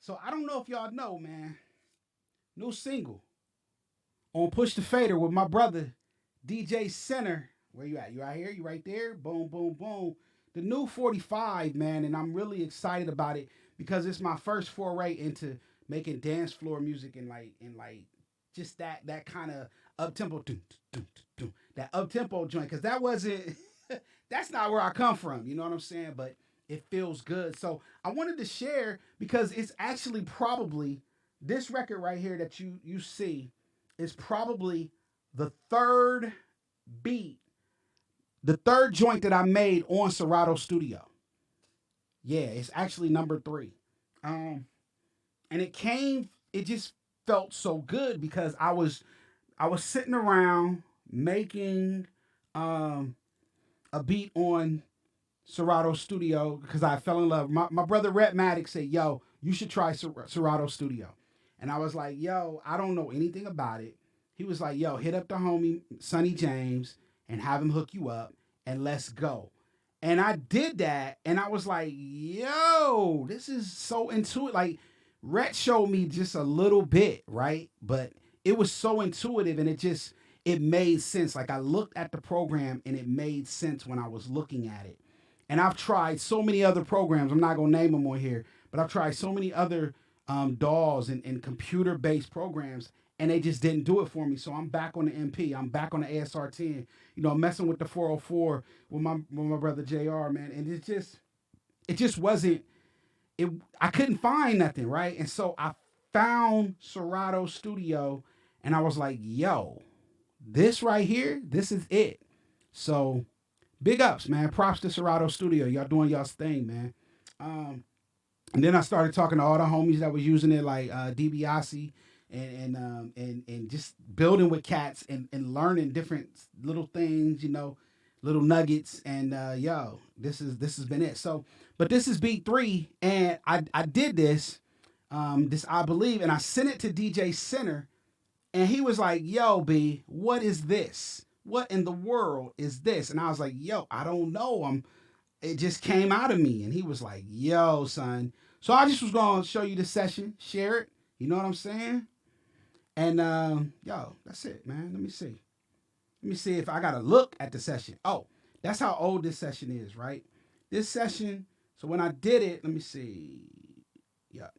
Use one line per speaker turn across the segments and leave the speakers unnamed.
So I don't know if y'all know, man. New single on Push the Fader with my brother DJ Center. Where you at? You right here? You right there? Boom, boom, boom. The new 45, man, and I'm really excited about it because it's my first foray into making dance floor music and just that kind of up tempo, that up tempo joint. Because that wasn't that's not where I come from. You know what I'm saying? But it feels good. So I wanted to share because it's actually probably this record right here that you see is probably the third beat, the third joint that I made on Serato Studio. Yeah, it's actually number three. Um, and it just felt so good because I was sitting around making um a beat on Serato Studio because I fell in love. My brother Rhett Maddox said, "Yo, you should try Serato Studio," and I was like, "Yo, I don't know anything about it." He was like, "Yo, hit up the homie Sonny James and have him hook you up, and let's go." And I did that, and I was like, "Yo, this is so intuitive." Like Rhett showed me just a little bit, right? But it was so intuitive, and it made sense. Like I looked at the program, and it made sense when I was looking at it. And I've tried so many other programs. I'm not gonna name them on here, but I've tried so many other DAWs and computer-based programs, and they just didn't do it for me. So I'm back on the MP. I'm back on the ASR10. You know, messing with the 404 with my brother Jr. Man, and it just wasn't. It I couldn't find nothing right, and so I found Serato Studio, and I was like, yo, this right here, this is it. So big ups, man. Props to Serato Studio. Y'all doing y'all's thing, man. Um, and then I started talking to all the homies that was using it, like DiBiase, and just building with cats and learning different little things, little nuggets. And yo, this has been it. So, but this is beat three, and I did this I believe, and I sent it to DJ Center, and he was like, "Yo, B, what is this? What in the world is this?" And I was like, "Yo, I don't know. It just came out of me." And he was like, "Yo, son." So I just was gonna show you the session, share it. You know what I'm saying? And yo, that's it, man. Let me see. Let me see if I gotta look at the session. Oh, that's how old this session is, right? This session. So when I did it, let me see. Yeah,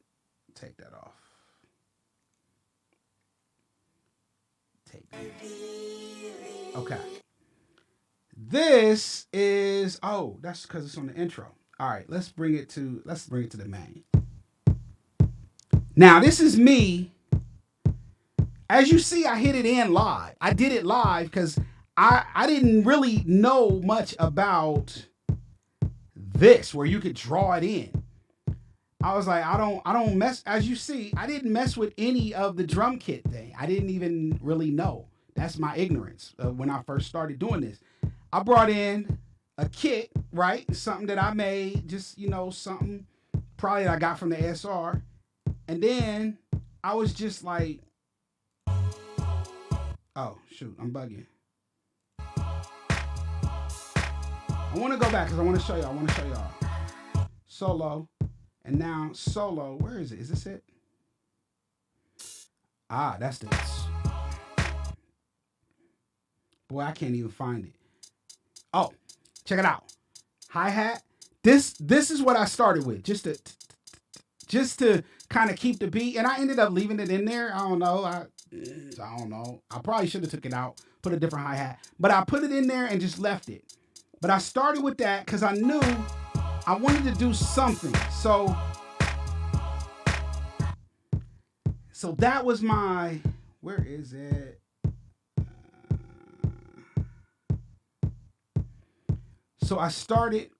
take that off. Take that. Okay. This is that's because it's on the intro. All right, let's bring it to the main. Now this is me. As you see, I hit it in live. I did it live because I didn't really know much about this where you could draw it in. I was like, I don't mess. As you see, I didn't mess with any of the drum kit thing. I didn't even really know. That's my ignorance when I first started doing this. I brought in a kit, right? Something that I made, just something probably that I got from the SR, and then I was just like, oh shoot, I'm bugging. I want to go back because I want to show y'all. I want to show y'all solo, and now solo. Where is it? Is this it? Ah, that's this. Boy, I can't even find it. Oh, check it out. Hi hat. This is what I started with, just to kind of keep the beat, and I ended up leaving it in there. I don't know. I don't know. I probably should have took it out, put a different hi hat, but I put it in there and just left it. But I started with that because I knew I wanted to do something. So that was my. Where is it? So I started.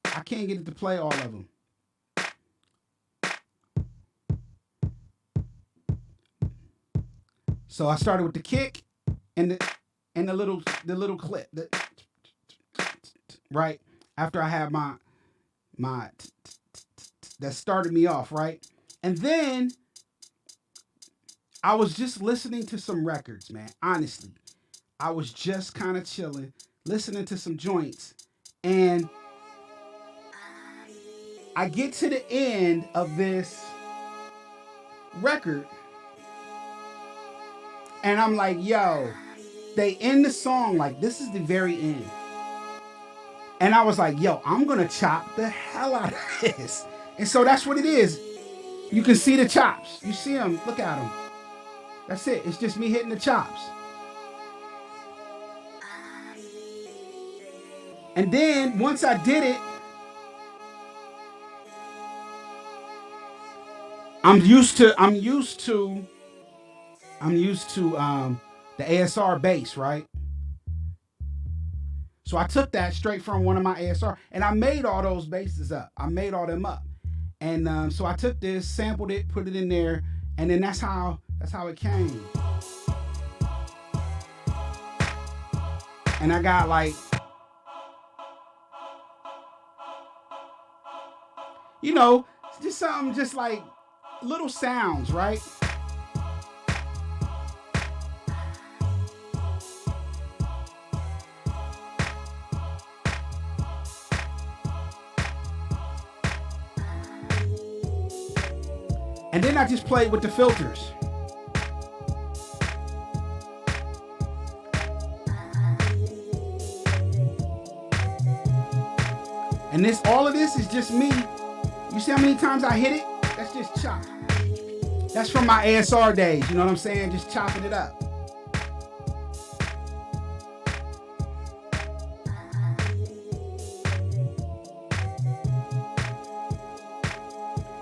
I can't get it to play all of them. So I started with the kick and the little clip right after I had my that started me off, right, and then I was just listening to some records, man. Honestly, I was just kind of chilling, listening to some joints, and I get to the end of this record and I'm like, yo, they end the song like this is the very end. And I was like, yo, I'm gonna chop the hell out of this. And so that's what it is. You can see the chops. You see them, look at them. That's it, it's just me hitting the chops. And then once I did it, I'm used to the ASR bass, right? So I took that straight from one of my ASR and I made all those basses up. I made all them up. And so I took this, sampled it, put it in there, and then that's how it came. And I got like, you know, just something just like little sounds, right? And then I just played with the filters. And all of this is just me. You see how many times I hit it? That's just chop. That's from my ASR days, you know what I'm saying? Just chopping it up.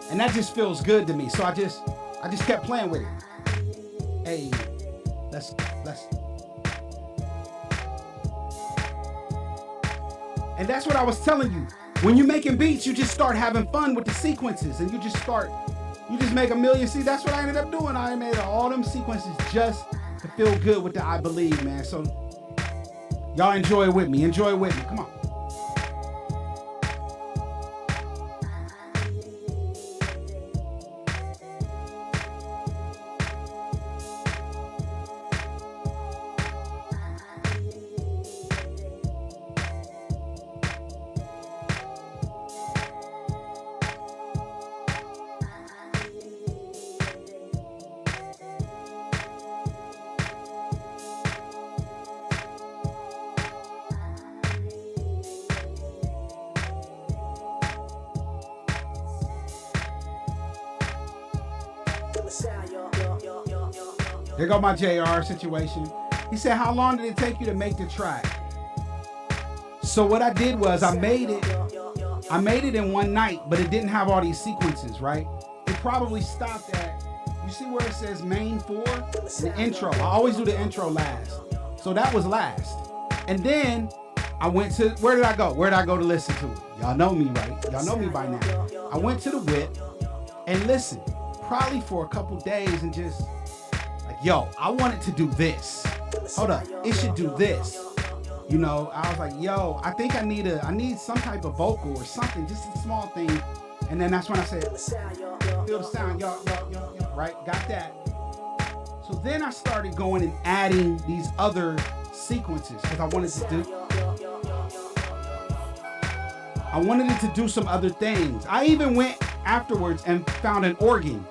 And that just feels good to me. So I just kept playing with it. Hey, let's. And that's what I was telling you. When you're making beats, you just start having fun with the sequences and you just make a million. See, that's what I ended up doing. I made all them sequences just to feel good with the I Believe, man. So y'all enjoy it with me. Enjoy it with me. Come on. There go my JR situation. He said, how long did it take you to make the track? So what I did was I made it in one night, but it didn't have all these sequences, right? It probably stopped at, you see where it says main 4? The intro. I always do the intro last. So that was last. And then I went to, where did I go? Where did I go to listen to it? Y'all know me, right? Y'all know me by now. I went to the whip and listened, probably for a couple days and just, yo, I want it to do this. Hold up, it should do this. You know, I was like, yo, I think I need some type of vocal or something, just a small thing. And then that's when I said, feel the sound, y'all, right? Got that. So then I started going and adding these other sequences because I wanted it to do some other things. I even went afterwards and found an organ.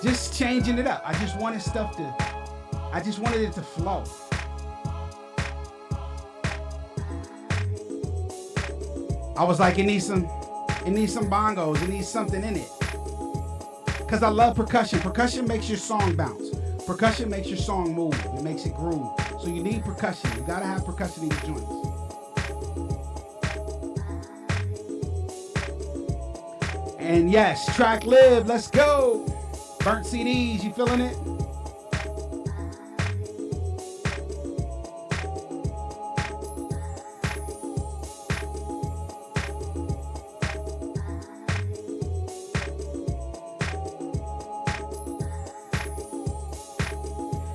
Just changing it up. I just wanted it to flow. I was like, it needs some bongos, it needs something in it. Cause I love percussion. Percussion makes your song bounce. Percussion makes your song move. It makes it groove. So you need percussion. You gotta have percussion in your joints. And yes, track live, let's go. Burnt CDs, you feeling it?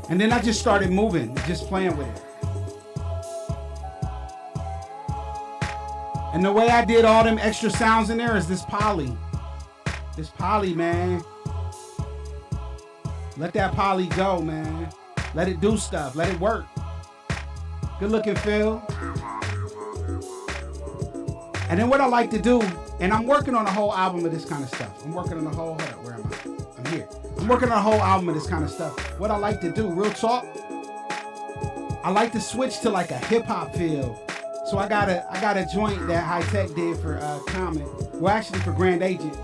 And then I just started moving, just playing with it. And the way I did all them extra sounds in there is this poly. This poly, man. Let that poly go, man. Let it do stuff. Let it work. Good looking, Phil. And then what I like to do, and I'm working on a whole album of this kind of stuff. I'm working on a whole, hold up, where am I? I'm here. I'm working on a whole album of this kind of stuff. What I like to do, real talk, I like to switch to like a hip hop feel. So I got a joint that High Tech did for Common, well actually for Grand Agent,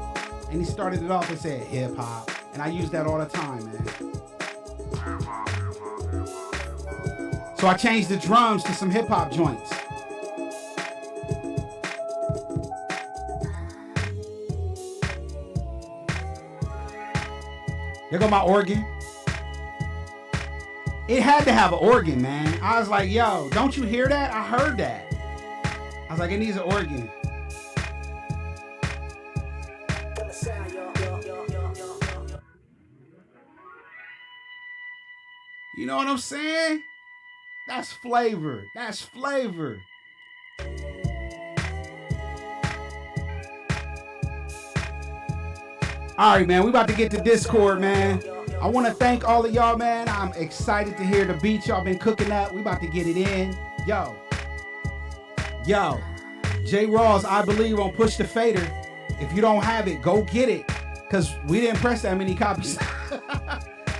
and he started it off and said hip hop, and I use that all the time, man. So I changed the drums to some hip hop joints. There go my organ. It had to have an organ, man. I was like, yo, don't you hear that? I heard that. I was like, it needs an organ. You know what I'm saying? That's flavor. That's flavor. All right, man, we about to get to Discord, man. I want to thank all of y'all, man. I'm excited to hear the beats y'all been cooking up. We about to get it in. Yo, J. Rawls, I believe on Push the Fader. If you don't have it, go get it, because we didn't press that many copies.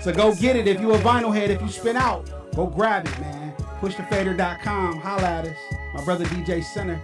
So go get it. If you a vinyl head, if you spin out, go grab it, man. Pushthefader.com. Holla at us. My brother DJ Center.